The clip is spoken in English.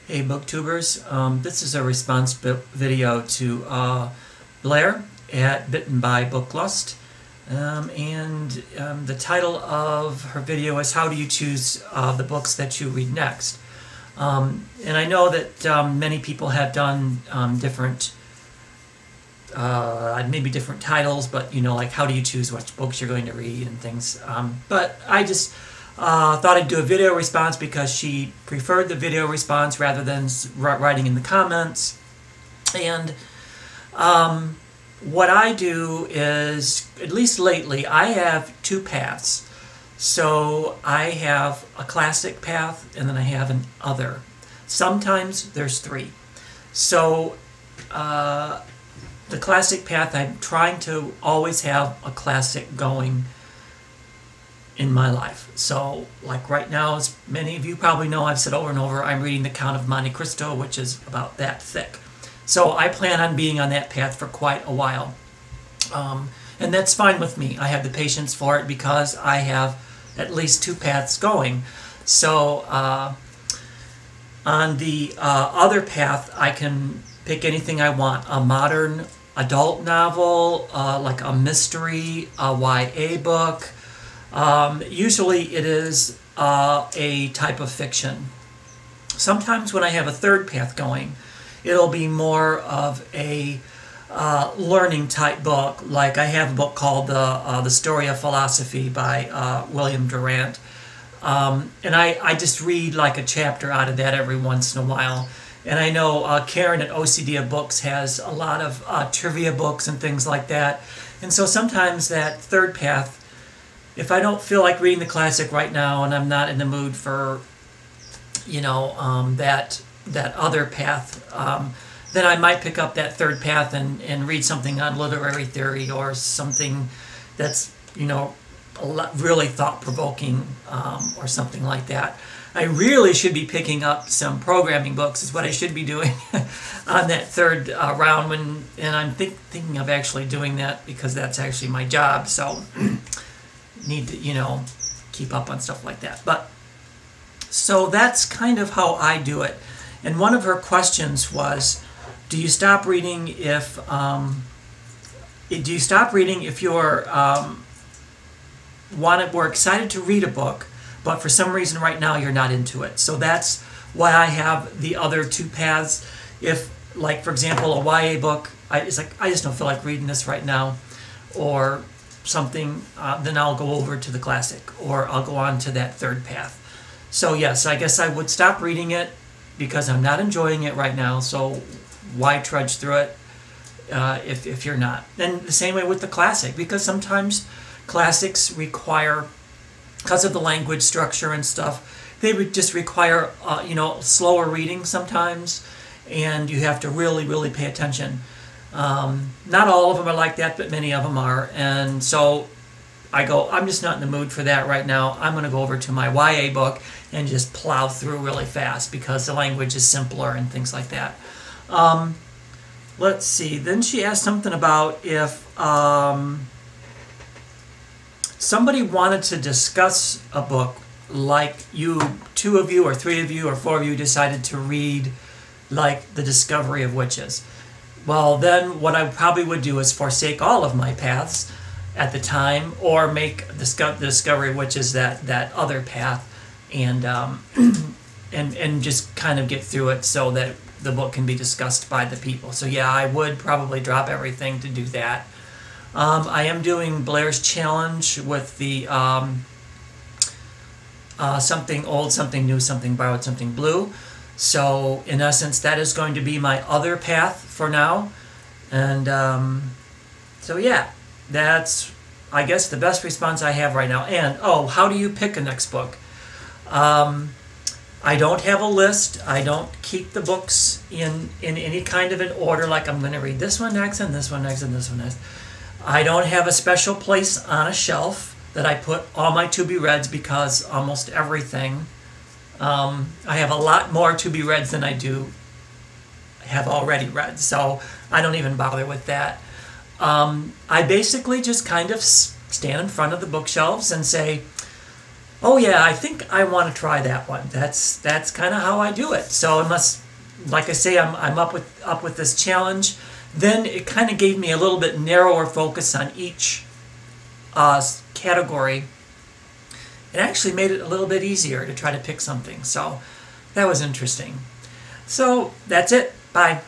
Hey booktubers, this is a response video to Blair at BittenByBookLust, and the title of her video is How Do You Choose the Books That You Read Next? And I know that many people have done different, maybe different titles, but like how do you choose which books you're going to read and things. But I just thought I'd do a video response because she preferred the video response rather than writing in the comments. And what I do is, at least lately, I have two paths. So I have a classic path and then I have an other. Sometimes there's three. So the classic path, I'm trying to always have a classic going in my life. So like right now, as many of you probably know, I've said over and over, I'm reading The Count of Monte Cristo, which is about that thick. So I plan on being on that path for quite a while. And that's fine with me. I have the patience for it because I have at least two paths going. So on the other path, I can pick anything I want. A modern adult novel, like a mystery, a YA book. Usually it is a type of fiction. Sometimes when I have a third path going, it'll be more of a learning type book. Like I have a book called The Story of Philosophy by William Durant. And I just read like a chapter out of that every once in a while. And I know Karen at OCD of Books has a lot of trivia books and things like that. And so sometimes that third path, if I don't feel like reading the classic right now and I'm not in the mood for, that other path, then I might pick up that third path and read something on literary theory or something that's, really thought-provoking or something like that. I really should be picking up some programming books is what I should be doing on that third round, and I'm thinking of actually doing that because that's actually my job, so need to, keep up on stuff like that. But so that's kind of how I do it. And one of her questions was, do you stop reading if you're we're excited to read a book, but for some reason right now you're not into it? So that's why I have the other two paths. If, like, for example, a YA book, I just don't feel like reading this right now, or something, then I'll go over to the classic, or I'll go on to that third path. So yes, I guess I would stop reading it because I'm not enjoying it right now, so why trudge through it if you're not? And the same way with the classic, because sometimes classics require, because of the language structure and stuff, they would just require slower reading sometimes, and you have to really, really pay attention. Not all of them are like that, but many of them are. And so I go, I'm just not in the mood for that right now. I'm going to go over to my YA book and just plow through really fast because the language is simpler and things like that. Let's see. Then she asked something about if somebody wanted to discuss a book, like two of you or three of you or four of you decided to read, like The Discovery of Witches. Well, then what I probably would do is forsake all of my paths at the time, or make the Discovery of Witches that other path, and and just kind of get through it so that the book can be discussed by the people. So yeah, I would probably drop everything to do that. I am doing Blair's challenge with the something old, something new, something borrowed, something blue. So in essence, that is going to be my other path for now. And so yeah, that's, I guess, the best response I have right now. And how do you pick a next book? I don't have a list. I don't keep the books in any kind of an order, like I'm going to read this one next and this one next and this one next. I don't have a special place on a shelf that I put all my to-be-reads, because almost everything, I have a lot more to-be-reads than I do have already read, so I don't even bother with that. I basically just kind of stand in front of the bookshelves and say, oh yeah, I think I want to try that one. That's kind of how I do it. So unless, like I say, I'm up with this challenge, then it kind of gave me a little bit narrower focus on each category. It actually made it a little bit easier to try to pick something. So that was interesting. So that's it. Bye.